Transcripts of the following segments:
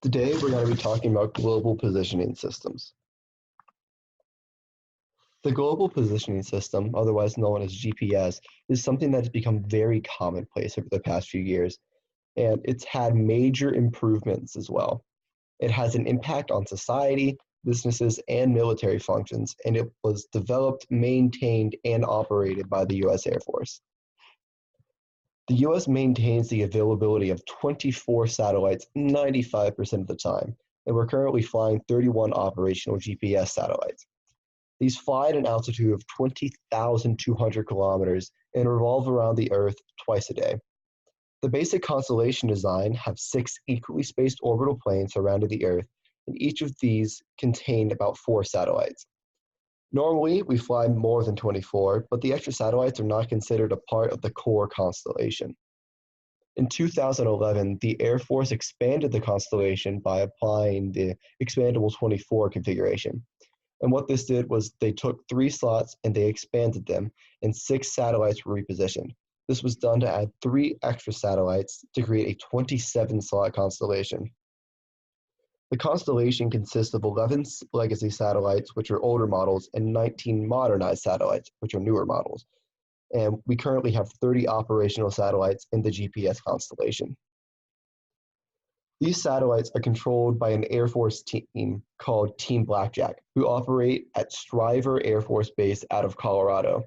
Today, we're going to be talking about global positioning systems. The global positioning system, otherwise known as GPS, is something that has become very commonplace over the past few years, and it's had major improvements as well. It has an impact on society, businesses, and military functions, and it was developed, maintained, and operated by the US Air Force. The US maintains the availability of 24 satellites 95% of the time, and we're currently flying 31 operational GPS satellites. These fly at an altitude of 20,200 kilometers and revolve around the Earth twice a day. The basic constellation design have 6 equally spaced orbital planes surrounding the Earth, and each of these contain about 4 satellites. Normally, we fly more than 24, but the extra satellites are not considered a part of the core constellation. In 2011, the Air Force expanded the constellation by applying the expandable 24 configuration. And what this did was they took 3 slots and they expanded them, and 6 satellites were repositioned. This was done to add 3 extra satellites to create a 27-slot constellation. The constellation consists of 11 legacy satellites, which are older models, and 19 modernized satellites, which are newer models. And we currently have 30 operational satellites in the GPS constellation. These satellites are controlled by an Air Force team called Team Blackjack, who operate at Stryver Air Force Base out of Colorado.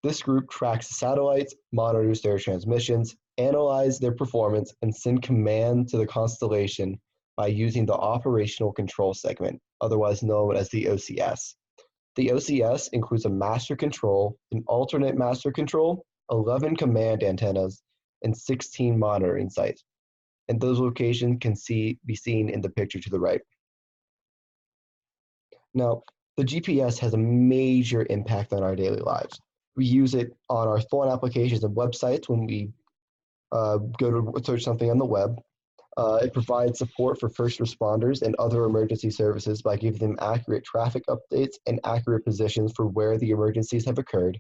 This group tracks the satellites, monitors their transmissions, analyzes their performance, and send command to the constellation by using the Operational Control Segment, otherwise known as the OCS. The OCS includes a master control, an alternate master control, 11 command antennas, and 16 monitoring sites. And those locations can be seen in the picture to the right. Now, the GPS has a major impact on our daily lives. We use it on our phone applications and websites when we go to search something on the web. It provides support for first responders and other emergency services by giving them accurate traffic updates and accurate positions for where the emergencies have occurred.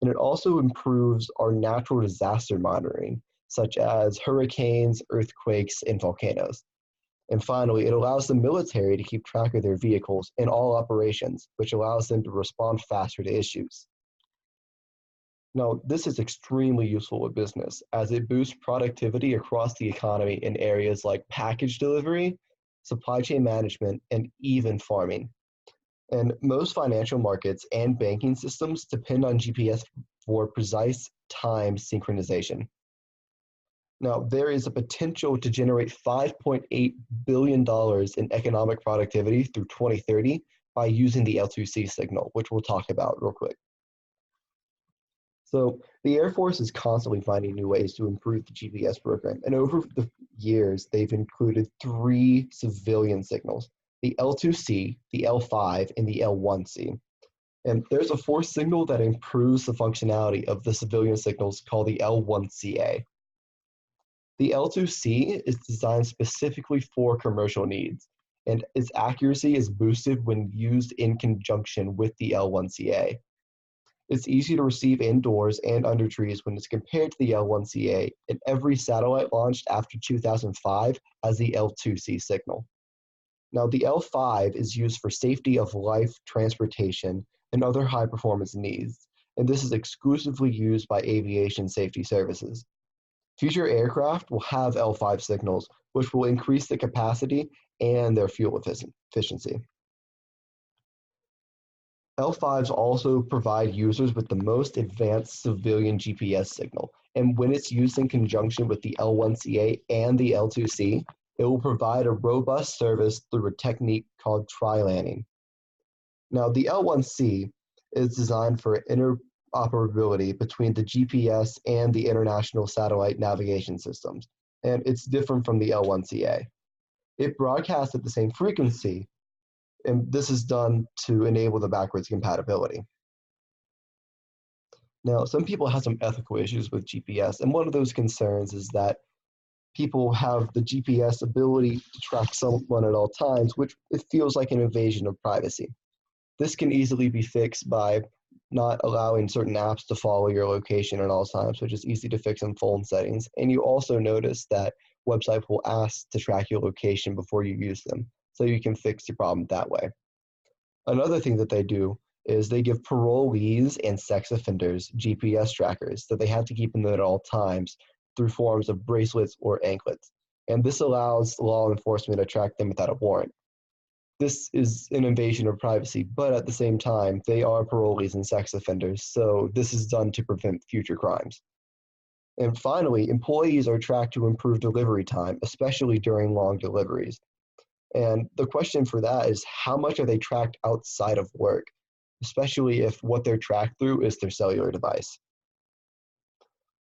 And it also improves our natural disaster monitoring, such as hurricanes, earthquakes, and volcanoes. And finally, it allows the military to keep track of their vehicles in all operations, which allows them to respond faster to issues. Now, this is extremely useful with business as it boosts productivity across the economy in areas like package delivery, supply chain management, and even farming. And most financial markets and banking systems depend on GPS for precise time synchronization. Now, there is a potential to generate $5.8 billion in economic productivity through 2030 by using the L2C signal, which we'll talk about real quick. So the Air Force is constantly finding new ways to improve the GPS program. And over the years, they've included 3 civilian signals, the L2C, the L5, and the L1C. And there's a 4th signal that improves the functionality of the civilian signals called the L1CA. The L2C is designed specifically for commercial needs, and its accuracy is boosted when used in conjunction with the L1CA. It's easy to receive indoors and under trees when it's compared to the L1CA, and every satellite launched after 2005 has the L2C signal. Now, the L5 is used for safety of life, transportation, and other high-performance needs, and this is exclusively used by aviation safety services. Future aircraft will have L5 signals, which will increase the capacity and their fuel efficiency. L5s also provide users with the most advanced civilian GPS signal, and when it's used in conjunction with the L1CA and the L2C, it will provide a robust service through a technique called tri-landing. Now, the L1C is designed for interoperability between the GPS and the international satellite navigation systems, and it's different from the L1CA. It broadcasts at the same frequency, and this is done to enable the backwards compatibility. Now, some people have some ethical issues with GPS, and one of those concerns is that people have the GPS ability to track someone at all times, which it feels like an invasion of privacy. This can easily be fixed by not allowing certain apps to follow your location at all times, which is easy to fix in phone settings. And you also notice that website will ask to track your location before you use them, so you can fix your problem that way. Another thing that they do is they give parolees and sex offenders GPS trackers that they have to keep in them at all times through forms of bracelets or anklets. And this allows law enforcement to track them without a warrant. This is an invasion of privacy, but at the same time, they are parolees and sex offenders, so this is done to prevent future crimes. And finally, employees are tracked to improve delivery time, especially during long deliveries. And the question for that is, how much are they tracked outside of work, especially if what they're tracked through is their cellular device?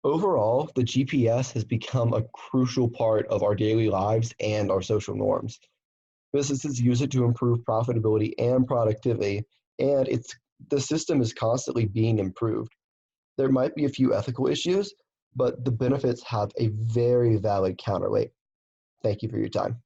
Overall, the GPS has become a crucial part of our daily lives and our social norms. Businesses use it to improve profitability and productivity, and the system is constantly being improved. There might be a few ethical issues, but the benefits have a very valid counterweight. Thank you for your time.